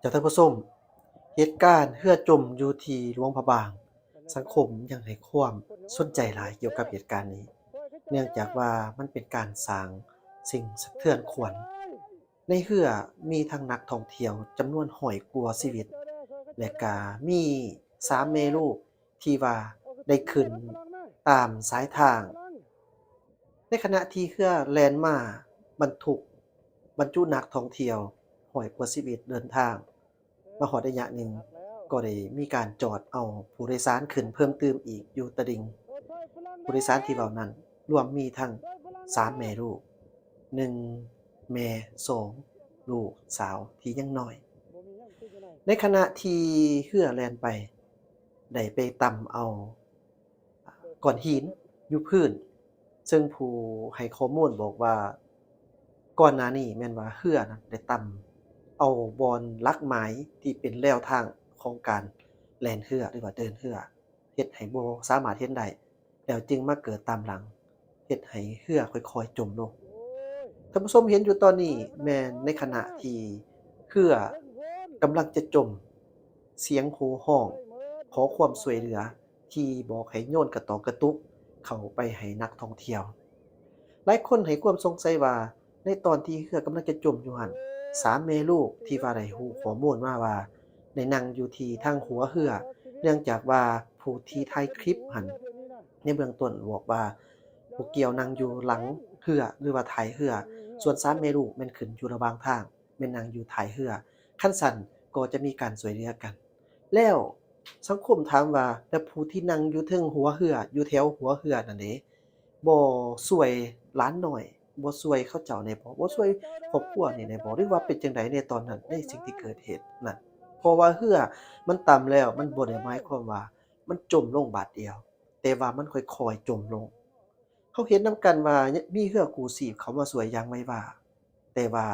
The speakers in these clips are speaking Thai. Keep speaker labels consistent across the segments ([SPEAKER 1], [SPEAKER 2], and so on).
[SPEAKER 1] จากท่านผู้ชมเหตุการณ์เรือจมอยู่ที่หลวงพระบางสังคมยังให้ความสนใจหลายเกี่ยวกับเหตุการณ์นี้เนื่องจากว่ามันเป็นการสร้างสิ่งสะเทือนขวัญในเรือมีทั้งนักท่องเที่ยวจำนวน100กว่าชีวิตและก็มี3แม่ลูกที่ว่าได้ขึ้นตามสายทางในขณะที่เรือแล่นมาบรรทุกบรรจุนักท่องเที่ยว100กว่าชีวิตเดินทาง มาฮอดระยะหนึ่งก็ได้มีการจอดเอาผู้โดยสารขึ้นเพิ่มเติมอีกอยู่ตะลิงผู้โดยสารที่เว้านั้นรวมมีทั้ง3แม่ลูก1แม่2ลูกสาวที่ยังน้อยในขณะที่เรือแล่นไปได้ไปต่ำเอาก้อนหินอยู่พื้นซึ่งผู้ให้ข้อมูลบอกว่าก่อนหน้านี้แม่นว่าเรือนั้นได้ต่ำ เอาบอนลักหมายที่เป็นแนวทางของการแล่นเรือหรือว่าเดินเรือเฮ็ดให้บ่สามารถเฮ็ดได้แล้วจึงมาเกิดตามหลังเฮ็ดให้เรือค่อยๆจมลงท่านผู้ชมเห็นอยู่ตอนนี้แม่นในขณะที่เรือกำลังจะจมเสียงโห่ร้องขอความช่วยเหลือที่บอกให้โยนกระตอกกระตุกเข้าไปให้นักท่องเที่ยวหลายคนให้ความสงสัยว่าในตอนที่เรือกำลังจะจมอยู่หั่น 3แม่ลูกที่ว่าได้รู้ข้อมูลมาว่าได้นั่งอยู่ที่ทางหัวเรือเนื่องจากว่าผู้ที่ถ่ายคลิปหั้นในเบื้องต้นบอกว่าผู้เกี่ยวนั่งอยู่หลังเรือหรือว่าท้ายเรือส่วน3แม่ลูกแม่นขึ้นอยู่ระหว่างทางแม่นนั่งอยู่ท้ายเรือคันซั้นก็จะมีการช่วยเหลือกันแล้วสังคมถามว่าแล้วผู้ที่นั่งอยู่เทิงหัวเรืออยู่แถวหัวเรือนั่นเด้บ่ช่วยหลานน้อยบ่ช่วยเขาเจ้าแหน่บ่ช่วย ครอบครัวนี่แหน่บ่หรือว่าเป็นจังไดในตอนนั้นในสิ่งที่เกิดเหตุนั้นเพราะว่าเรือมันต่ำแล้วมันบ่ได้หมายความว่ามันจมลงบาดเดียวแต่ว่ามันค่อยๆจมลงเราเห็นนำกันว่ายมีเรือกู้ชีพเข้ามาช่วยอย่างไววาดแต่ว่า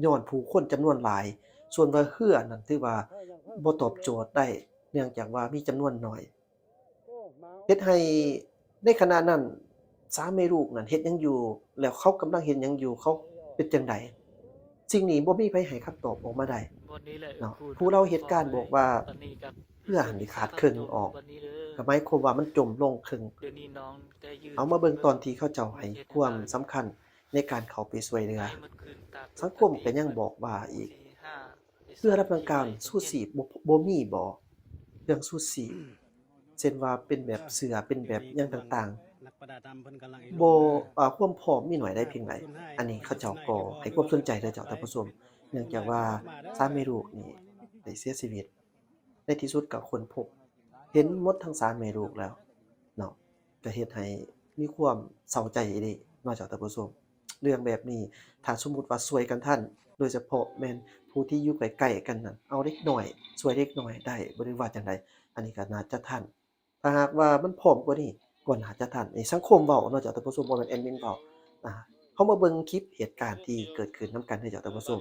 [SPEAKER 1] ญ้อนผู้คนจำนวนหลายส่วนว่าเรือนั้นถือว่าบ่ตอบโจทย์ได้เนื่องจากว่ามีจำนวนน้อยเฮ็ดให้ในขณะนั้นสามีลูกนั้นเฮ็ดหยังอยู่แล้วเขากำลังเฮ็ดหยังอยู่เขา เป็นจั่งใดสิ่งนี้บ่มีไผให้คำตอบออกมาได้
[SPEAKER 2] บอนนี้แหละ
[SPEAKER 1] เนาะ
[SPEAKER 2] คูณ
[SPEAKER 1] ผู้เล่าเหตุการณ์
[SPEAKER 2] ฟองเลย
[SPEAKER 1] บอกว่า
[SPEAKER 2] ตอนนี้กับ
[SPEAKER 1] เรือหั้นนี่ขาดครึ่งออก
[SPEAKER 2] วันนี้เด้อ
[SPEAKER 1] ก็หมายความว่ามันจมลงครึ่ง
[SPEAKER 2] เดี๋ยวนี้น้องได้ยืน
[SPEAKER 1] เอามาเบิ่งต
[SPEAKER 2] เบิ่ง
[SPEAKER 1] อนที่เขาเจ้าให้
[SPEAKER 2] ประเทศ
[SPEAKER 1] ความ
[SPEAKER 2] ลาวอยู่
[SPEAKER 1] สำคัญในการเข้าไปช่วยเหลือ
[SPEAKER 2] ให้มันคืนตามป
[SPEAKER 1] สังค
[SPEAKER 2] กติ
[SPEAKER 1] มก็ยัง
[SPEAKER 2] เหมือน
[SPEAKER 1] บอกว่าอีก
[SPEAKER 2] ที่ห้าที่
[SPEAKER 1] เรือ
[SPEAKER 2] สาม
[SPEAKER 1] ลำดัง
[SPEAKER 2] ที่ไป
[SPEAKER 1] กล่าวนี่
[SPEAKER 2] โรงเรียน
[SPEAKER 1] ชูชีพบ่มีบ่เรื่องชูชีพเช่นว่าเป็นแบบเสื้อเป็นแบบหยังต่างๆบ่ความพร้อมมีน้อยได้เพียงใดอันนี้เขาเจ้าก็ให้ความสนใจเด้อเจ้าท่านผู้ชมเนื่องจากว่าสามีลูกนี่ได้เสียชีวิต ในที่สุดก็ค้นพบเห็นหมดทั้งสามแม่ลูกแล้วเนาะก็เฮ็ดให้มีความเศร้าใจอีหลีเนาะเจ้าท่านผู้ชมเรื่องแบบนี้ถ้าสมมุติว่าช่วยกันทันโดยเฉพาะแม่นผู้ที่อยู่ใกล้ๆกันนั่นเอาเด็กน้อยช่วยเด็กน้อยได้บ่ได้ว่าจั่งใดอันนี้ก็น่าจะทันถ้าหากว่ามันพร้อมกว่านี้ก็น่าจะทันนี่สังคมเว้าเนาะเจ้าท่านผู้ชมบ่แม่นแอดมินเว้าอ่าเรามาเบิ่งคลิปเหตุการณ์ที่เกิดขึ้นนำกันเด้อเจ้าท่านผู้ชม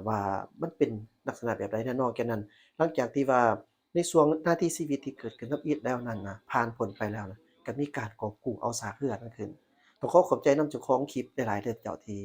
[SPEAKER 1] ว่ามันเป็นลักษณะแบบใดแน่นอกจากนั้น หลังจากที่ว่าในช่วงนาทีชีวิตที่เกิดขึ้นกับอีทแล้วนั้นน่ะผ่านพ้นไปแล้วนะก็มีการกอบกู้เอาซากเรือนั้นขึ้นต้องขอขอบใจนำเจ้าของคลิปหลายๆเด้อเจ้าที่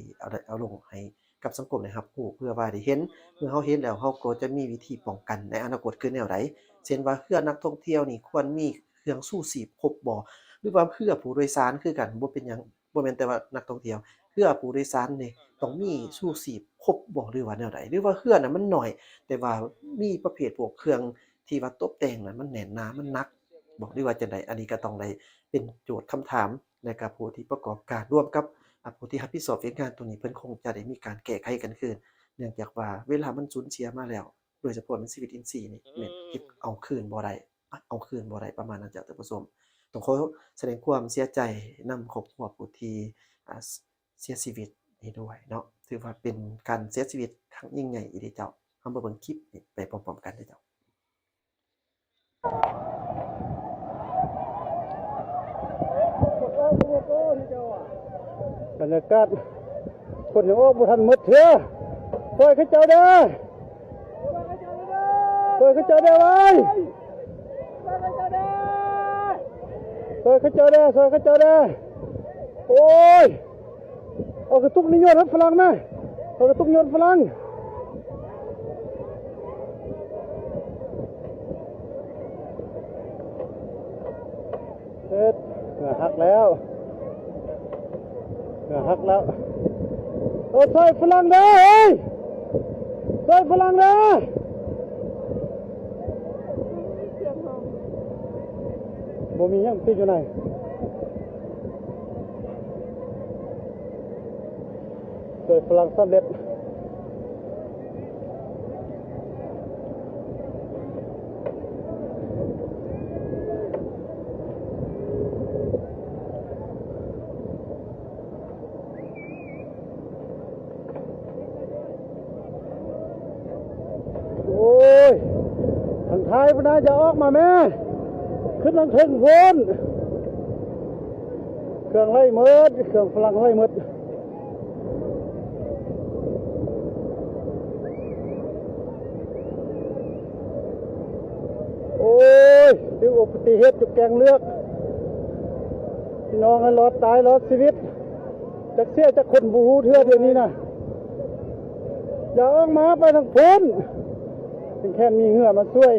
[SPEAKER 1] เอาลงให้กับสังคมได้รับรู้เพื่อว่าได้เห็นเมื่อเราเห็นแล้วเราก็จะมีวิธีป้องกันในอนาคตคือแนวใดเช่นว่าเรือนักท่องเที่ยวนี่ควรมีเครื่องชูชีพครบบ่หรือว่าเรือผู้โดยสารคือกันบ่เป็นหยังบ่แม่นแต่ว่านักท่องเที่ยวเรือผู้โดยสารนี่ต้องมีชูชีพครบบ่หรือว่าแนวใดหรือว่าเรือน่ะมันน้อย แต่ว่ามีประเภทพวกเครื่องที่ว่าตบแต่งนั้นมันแน่นหนามันหนักบอกได้ว่าจั่งใดอันนี้ก็ต้องได้เป็นโจทย์คำถามในกับผู้ที่ประกอบการร่วมกับผู้ที่รับผิดชอบเหตุงานตรงนี้เพิ่นคงจะได้มีการแก้ไขกันคืนเนื่องจากว่าเวลามันสูญเสียมาแล้วโดยเฉพาะในชีวิตอินทรีย์นี่แม่นเก็บเอาคืนบ่ได้เอาคืนบ่ได้ประมาณนั้นจ้ะท่านผู้ชมต้องขอแสดงความเสียใจนำครอบครัวผู้ที่อ่าสเสียชีวิตนี้ด้วยเนาะถือว่าเป็นการเสียชีวิตครั้งยิ่งใหญ่อีหลีเจ้า เรามาเบิ่งคลิปนี้ไปพร้อมๆกันเด้อเจ้า
[SPEAKER 3] บรรยากาศคนยังออกบ่ทันหมดเถื่อช่วยเขาเจ้าเด้อช่วยเขาเจ้าเด้อไว้ช่วยเขาเจ้าเด้อช่วยเขาเจ้าเด้อโอ้ยเอากระตุกนี่โยนให้ฝรั่งนะเอากระตุกโยนฝรั่ง เฮ็ดเหงื่อหักแล้วเหงื่อหักแล้วโอ้ซอยฝรั่งเด้อเฮ้ยซอยฝรั่งเด้อบ่มีหยังติดอยู่ไหนซอยฝรั่งสำเร็จทางท้ายพนะจะออกมาแม่ขึ้นทางเทิงโวนเครื่องไล่มืดเครื่องฝรั่งไล่มืดโอ้ยถึงอุบัติเหตุจุดแกงเลือกพี่น้องให้รอดตายรอดชีวิตจากเสียจากคนบูฮูเทือเดี๋ยวนี้นะอย่าออกมาไปทางโพ้นเป็นแค่มีเหงื่อมาช่วย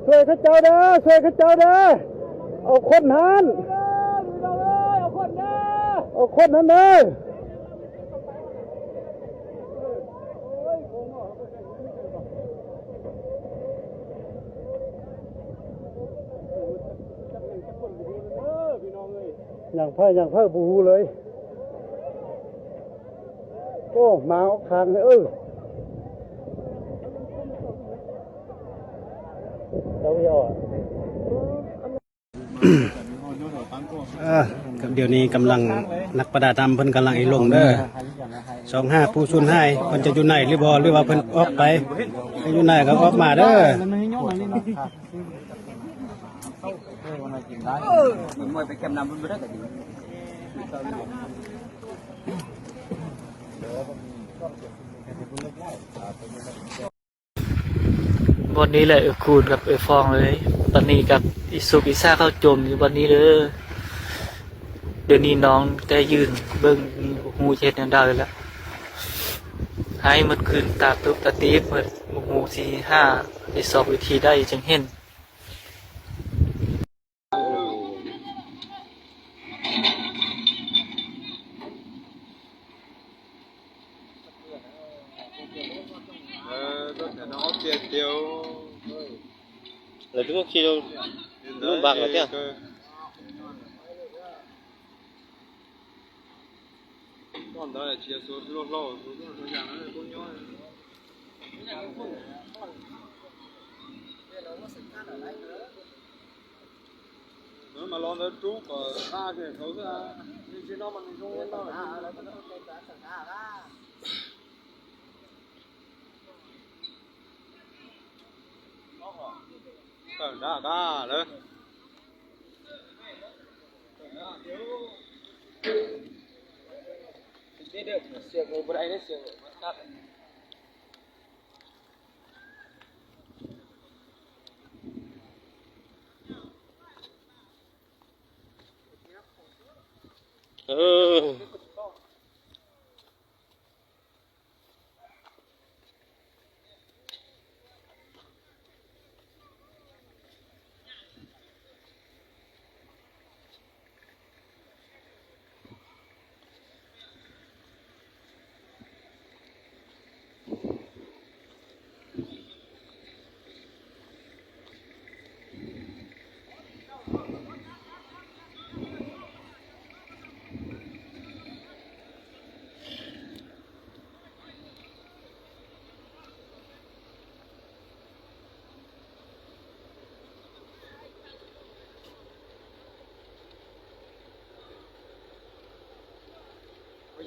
[SPEAKER 3] ช่วยข้าเจ้าเด้อช่วยข้าเจ้าเด้อเอาคนหันเอาคนหันเด้ออย่างไพ่บูเลยโอ้มาออกทางเลยเจ้าเหี้ยว
[SPEAKER 4] กับเดี๋ยวนี้กำลังนักประดาน้ำเพิ่นกำลังไอ้ลงเด้อ25ผู้สูญหายเพิ่นจะอยู่ไหนหรือบ่หรือว่าเพิ่นออกไปอยู่ไหนก็ออกมาเด้อ
[SPEAKER 2] วันนี้แหละคูณกับฟองเลยตอนนี้กับอิสุกอิซ่าเข้าจมอยู่วันนี้เลยเดี๋ยวนี้น้องได้ยืนเบิ้งหูเช็ดยังได้เลยละให้มันคืนตาตุบตาตีบเหมือนหู4-5ได้สอบวิธีได้จังเห็น
[SPEAKER 5] là chúng khi đâu nó bạc là thế
[SPEAKER 3] còn đó là chia số lô số nhà nó cũng nhớ nó mà lo nó trú ở xa thì thấu ra nhưng nó mà mình không yên đâu ra ra đấy đi được xiềng người bên đây đấy xiềng cắt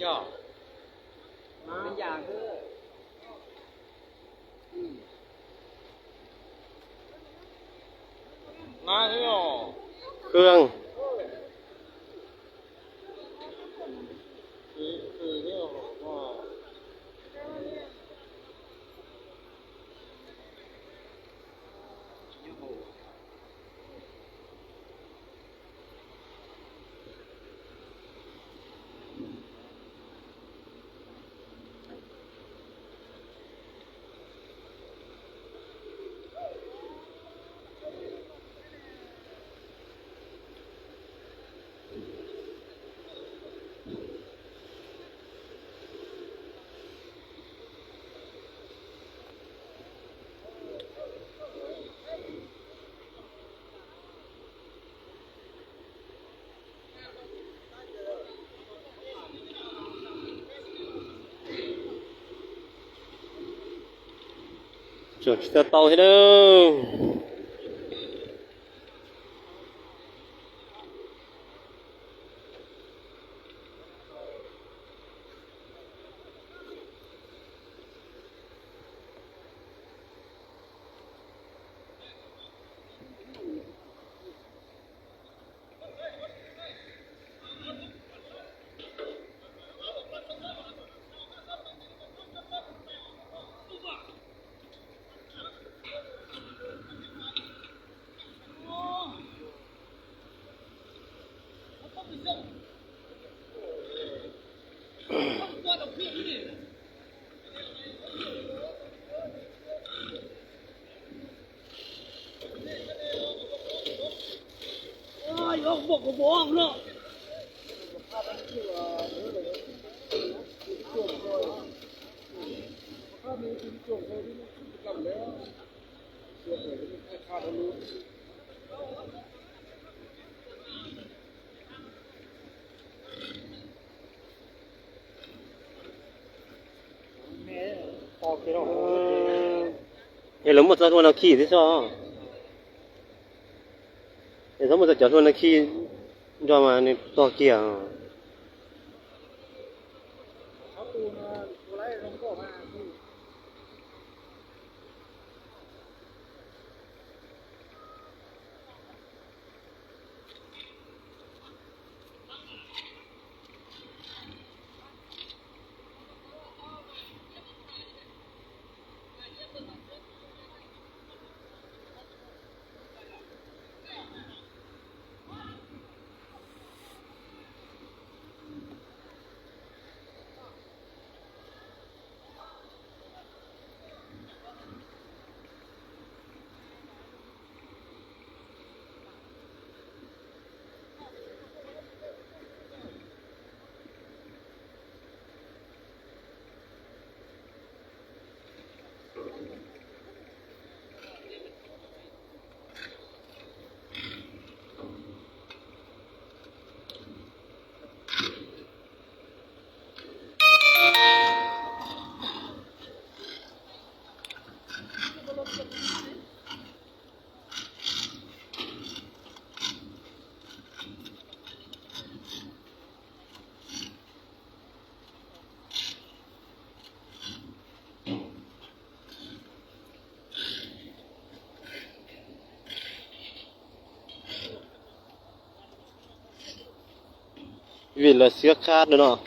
[SPEAKER 5] nhỏ bên già cứ má thế nhỏ
[SPEAKER 4] Khương
[SPEAKER 5] chuẩn cho tàu thế đâu Để lớn một giọt luôn là khi thế cho để giống một giọt luôn là khi cho mà to kia vì là siếc khát nữa nọ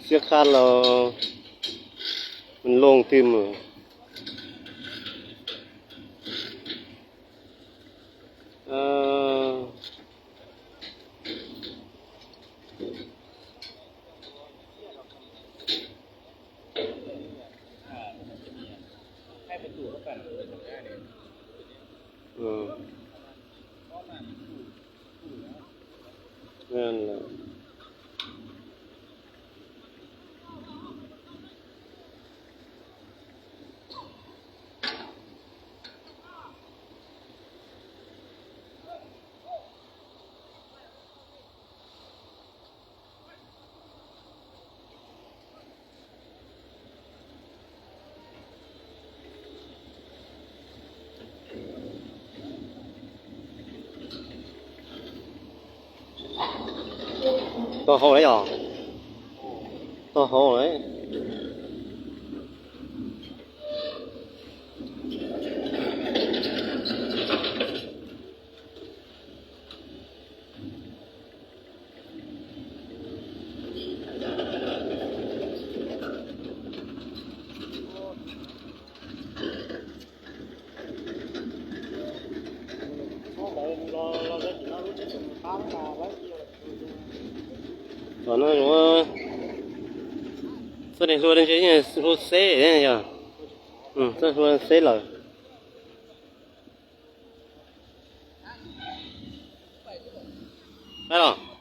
[SPEAKER 5] siếc khát là mình lông tim rồi nên là to hồ đấy à to hồ đấy còn nó này luôn cái số xe đấy nhỉ số xe là phải không